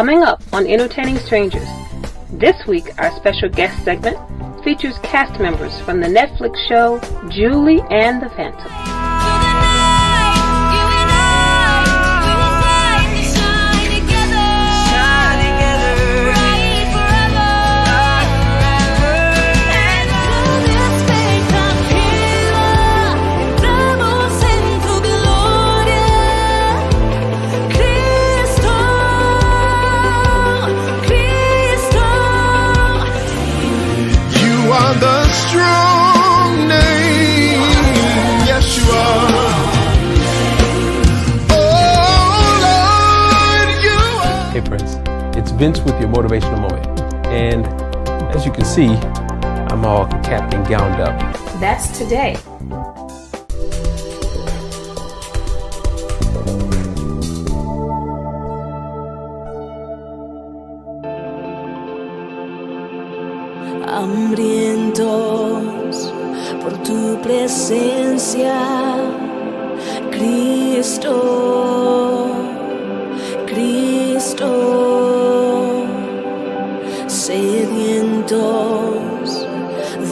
Coming up on Entertaining Strangers, this week our special guest segment features cast members from the Netflix show Julie and the Phantom. The strong name, yes you are. Oh Lord, you are. Hey Prince, it's Vince with your motivational moment. And as you can see, I'm all capped and gowned up. That's today. Hambrientos por tu presencia, Cristo, Cristo, sedientos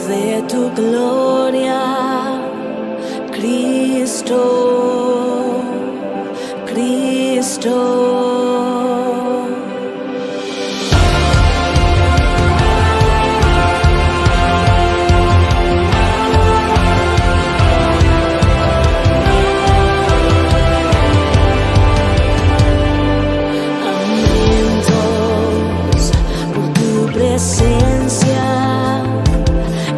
de tu gloria, Cristo, Cristo. Presencia,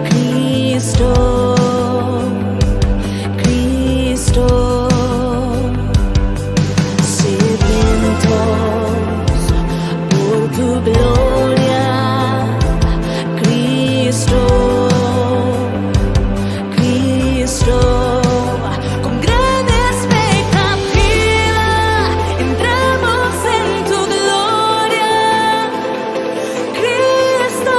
Cristo, Cristo, sedientos por tu gloria, Cristo, Cristo. Con gran expectativa entramos en tu gloria, Cristo.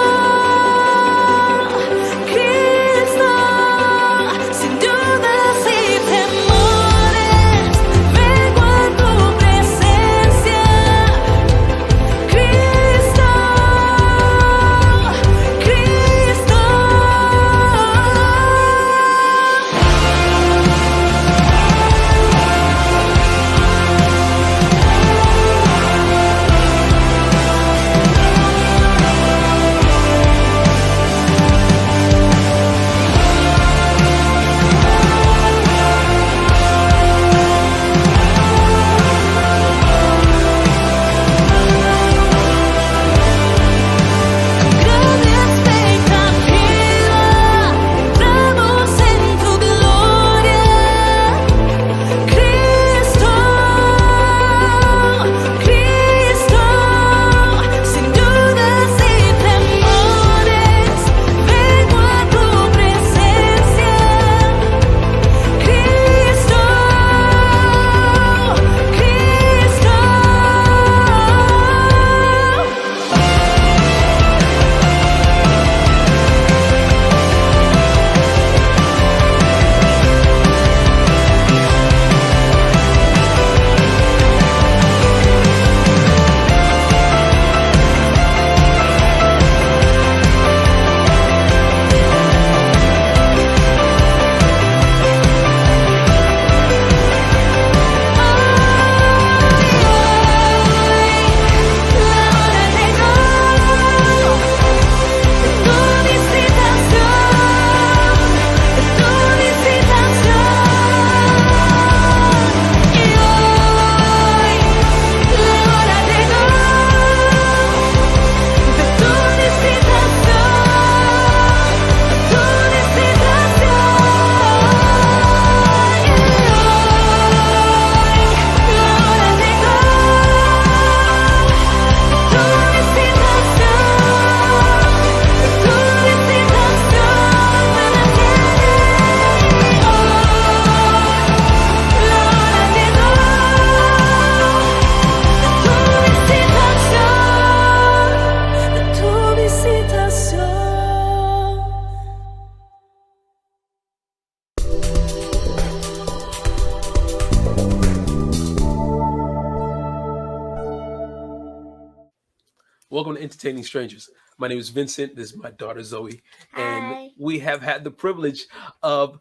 Welcome to Entertaining Strangers. My name is Vincent. This is my daughter Zoe, and Hi. we have had the privilege of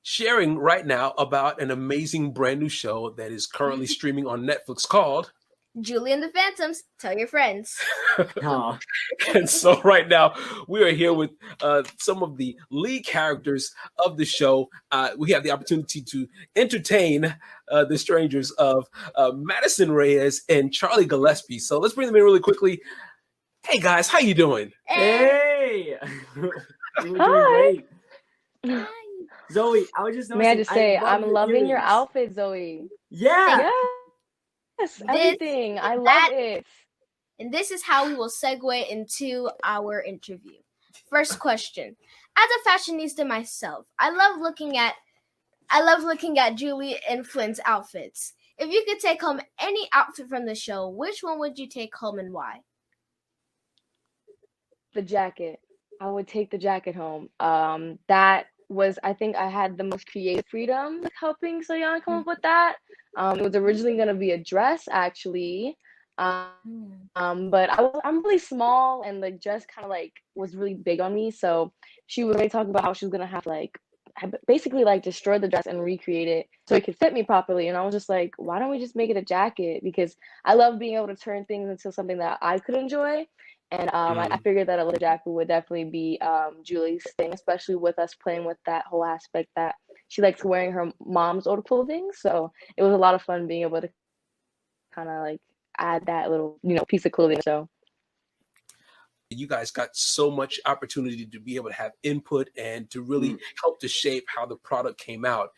sharing right now about an amazing brand new show that is currently streaming on Netflix called. Julie and the Phantoms. Tell your friends. Oh, And so right now we are here with some of the lead characters of the show. We have the opportunity to entertain the strangers of Madison Reyes and Charlie Gillespie. So let's bring them in really quickly. Hey guys, how you doing? hey! We're doing great. Zoe, I was just May I noticing, just say, love I'm loving your earrings. outfit, Zoe. Yeah. Yes, everything. I love it. And this is how we will segue into our interview. First question. As a fashionista myself, I love looking at Julie and Flynn's outfits. If you could take home any outfit from the show, which one would you take home and why? The jacket. I would take the jacket home. That was, I think I had the most creative freedom with helping Soyeon come up with that. It was originally going to be a dress, actually. But I'm really small, and the dress kind of like was really big on me. So she was already talking about how she was gonna have to like basically like destroy the dress and recreate it so it could fit me properly. And I was just like, why don't we just make it a jacket? Because I love being able to turn things into something that I could enjoy. And I figured that a little jacket would definitely be Julie's thing, especially with us playing with that whole aspect that she likes wearing her mom's old clothing. So it was a lot of fun being able to kind of like add that little, piece of clothing. So You guys got so much opportunity to be able to have input and to really help to shape how the product came out.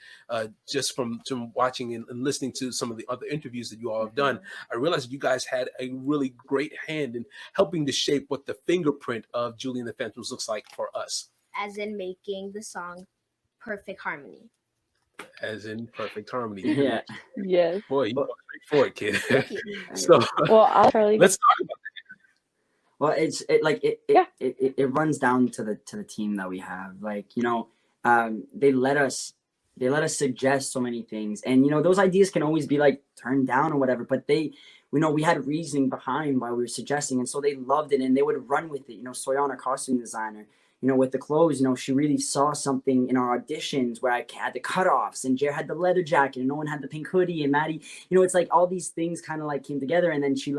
Just from watching and listening to some of the other interviews that you all have done, I realized you guys had a really great hand in helping to shape what the fingerprint of Julie and the Phantoms looks like for us. As in making the song Perfect Harmony. As in perfect harmony. Yeah. yes. Boy, you are straight for it, kid. Thank you. So Well, I'll Charlie. let's talk about Well, it runs down to the team that we have. Like, they let us suggest so many things, and those ideas can always be like turned down or whatever. But we had reasoning behind why we were suggesting, and so they loved it and they would run with it. Soyeon, our costume designer, with the clothes, she really saw something in our auditions where I had the cutoffs and Jer had the leather jacket and no one had the pink hoodie, and Maddie, it's like all these things kind of like came together, and then she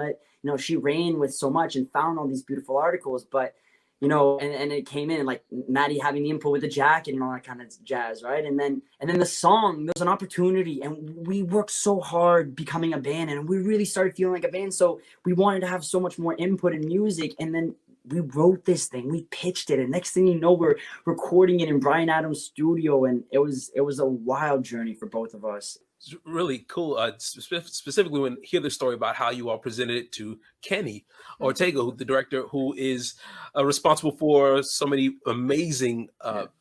she ran with so much and found all these beautiful articles, but and it came in like Maddie having the input with the jacket and all that kind of jazz, right? And then the song, there was an opportunity, and we worked so hard becoming a band, and we really started feeling like a band, so we wanted to have so much more input in music, and then we wrote this thing, we pitched it, and next thing you know, we're recording it in Bryan Adams' studio, and it was a wild journey for both of us. it's really cool. Specifically when hear the story about how you all presented it to Kenny Ortega, the director who is responsible for so many amazing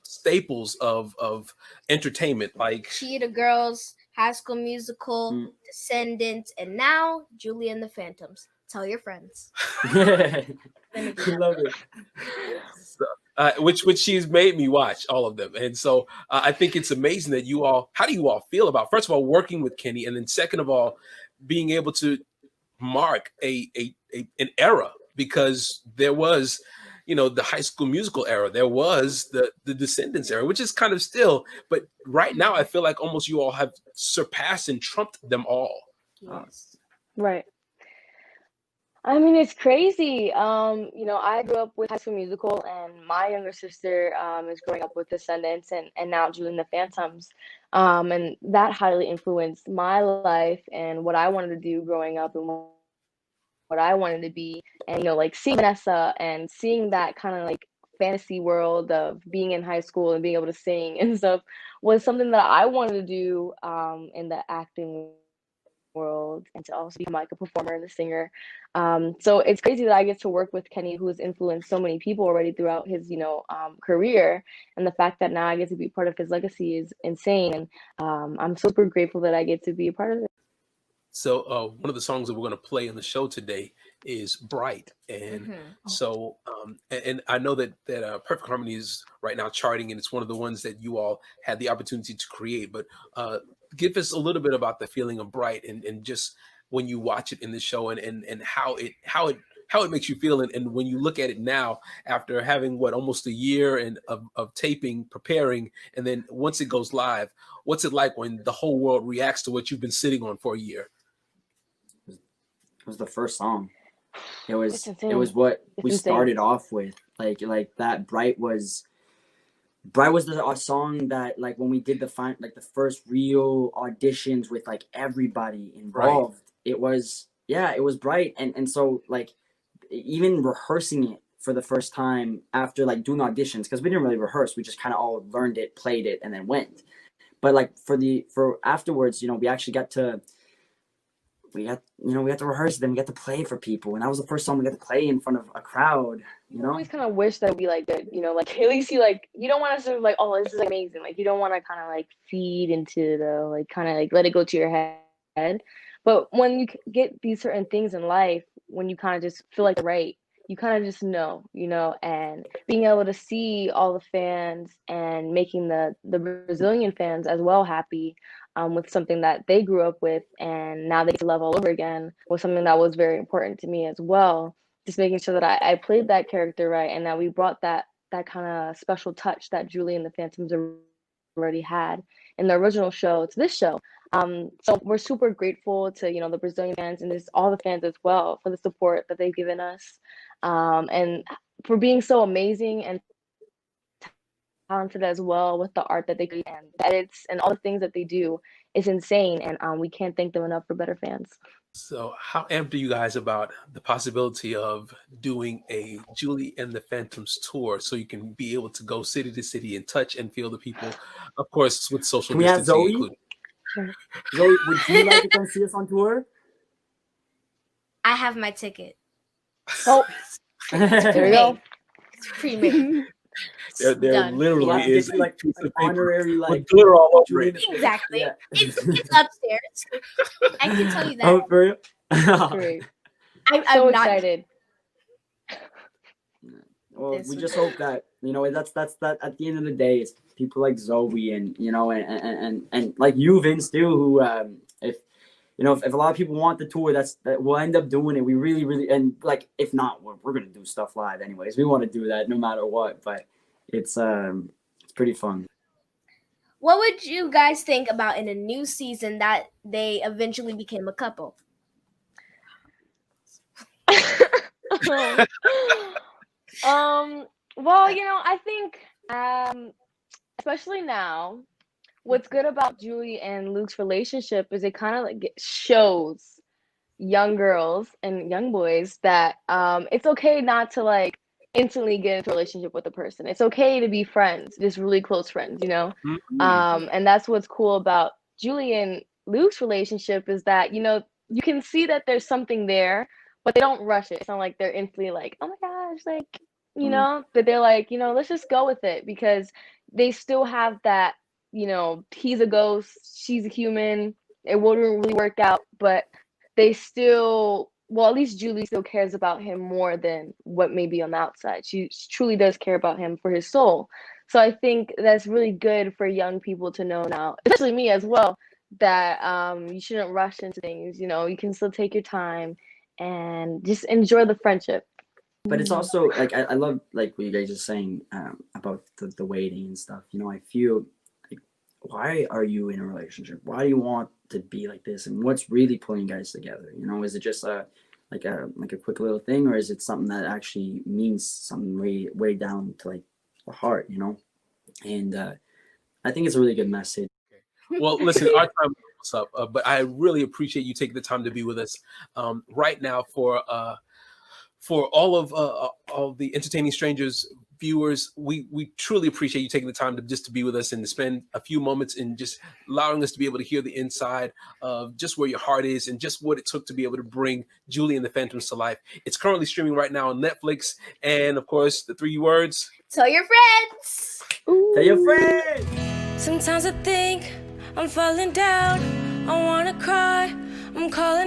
staples of entertainment, like Cheetah Girls, High School Musical, Descendants, and now Julie and the Phantoms. Tell your friends. I love it. which she's made me watch all of them. And so I think it's amazing that how do you all feel about, first of all, working with Kenny, and then second of all, being able to mark an era, because there was, the High School Musical era, there was the Descendants era, which is kind of still, but right now I feel like almost you all have surpassed and trumped them all. Yes. Right. I mean, it's crazy. I grew up with High School Musical, and my younger sister is growing up with Descendants and now Julie and the Phantoms. And that highly influenced my life and what I wanted to do growing up and what I wanted to be. And, like seeing Vanessa and seeing that kind of like fantasy world of being in high school and being able to sing and stuff was something that I wanted to do in the acting world, and to also become like a performer and a singer. So it's crazy that I get to work with Kenny, who has influenced so many people already throughout his career, and the fact that now I get to be part of his legacy is insane, and I'm super grateful that I get to be a part of it. So one of the songs that we're going to play in the show today is Bright. And so and I know that Perfect Harmony is right now charting, and it's one of the ones that you all had the opportunity to create. But give us a little bit about the feeling of Bright, and just when you watch it in the show, and how it how it makes you feel, and when you look at it now after having almost a year and of taping, preparing, and then once it goes live, what's it like when the whole world reacts to what you've been sitting on for a year? It was the first song. It It's was what we insane. started off with. Like that. Bright was a song that, like, when we did the first real auditions with like everybody involved, it was Bright. And so, like, even rehearsing it for the first time after like doing auditions, because we didn't really rehearse, we just kind of all learned it, played it, and then went. But like for afterwards, we actually got to rehearse it, then we got to play for people, and that was the first song we got to play in front of a crowd. I always kind of wish that it would be like good, like at least you don't want to sort of like, oh, this is amazing. Like, you don't want to kind of like feed into the, like, kind of like let it go to your head. But when you get these certain things in life, when you kind of just feel like they're right, you kind of just know, and being able to see all the fans and making the Brazilian fans as well happy with something that they grew up with, and now they get to love all over again, was something that was very important to me as well. Just making sure that I played that character right, and that we brought that kind of special touch that Julie and the Phantoms already had in the original show to this show. So we're super grateful to the Brazilian fans and just all the fans as well for the support that they've given us, and for being so amazing and talented as well with the art that they create and the edits and all the things that they do. Is insane, and we can't thank them enough for better fans. So how amped are you guys about the possibility of doing a Julie and the Phantoms tour, so you can be able to go city to city and touch and feel the people, of course, with social Can we have distancing Zoe? included? Zoe, would you like to come see us on tour? I have my ticket. Oh, there you go. It's pre-made. There Done. literally We'll have to is get you, like, a piece an of paper honorary, like, with glitter all over it. Exactly. Yeah. It's upstairs. I can tell you that. Oh, for real? Great. I'm So not excited. Well, we just hope that that's that at the end of the day, it's people like Zoe and and like you, Vince, too, who if a lot of people want the tour, that we'll end up doing it. We really, and like, if not, we're gonna do stuff live anyways. We want to do that no matter what, but it's pretty fun. What would you guys think about in a new season that they eventually became a couple? Well, I think especially now, what's good about Julie and Luke's relationship is it kind of like shows young girls and young boys that it's okay not to like instantly get into a relationship with a person. It's okay to be friends, just really close friends, Mm-hmm. And that's what's cool about Julie and Luke's relationship, is that you can see that there's something there, but they don't rush it. It's not like they're instantly like, oh my gosh, like, but they're like, let's just go with it, because they still have that, he's a ghost, she's a human, it wouldn't really work out, but they still, well, at least Julie still cares about him more than what may be on the outside. She truly does care about him for his soul. So I think that's really good for young people to know now, especially me as well, that you shouldn't rush into things. You can still take your time and just enjoy the friendship. But it's also like I love like what you guys are saying about the waiting and stuff. I feel like, why are you in a relationship? Why do you want to be like this? And what's really pulling you guys together? Is it just a quick little thing, or is it something that actually means something way down to like the heart? And I think it's a really good message. Well, listen, our time is up, but I really appreciate you taking the time to be with us right now for all of the Entertaining Strangers viewers. We truly appreciate you taking the time to be with us and to spend a few moments and just allowing us to be able to hear the inside of just where your heart is and just what it took to be able to bring Julie and the Phantoms to life. It's currently streaming right now on Netflix, and of course, the 3 words: Tell your friends. Tell your friends. Sometimes I think I'm falling down. I wanna cry. I'm calling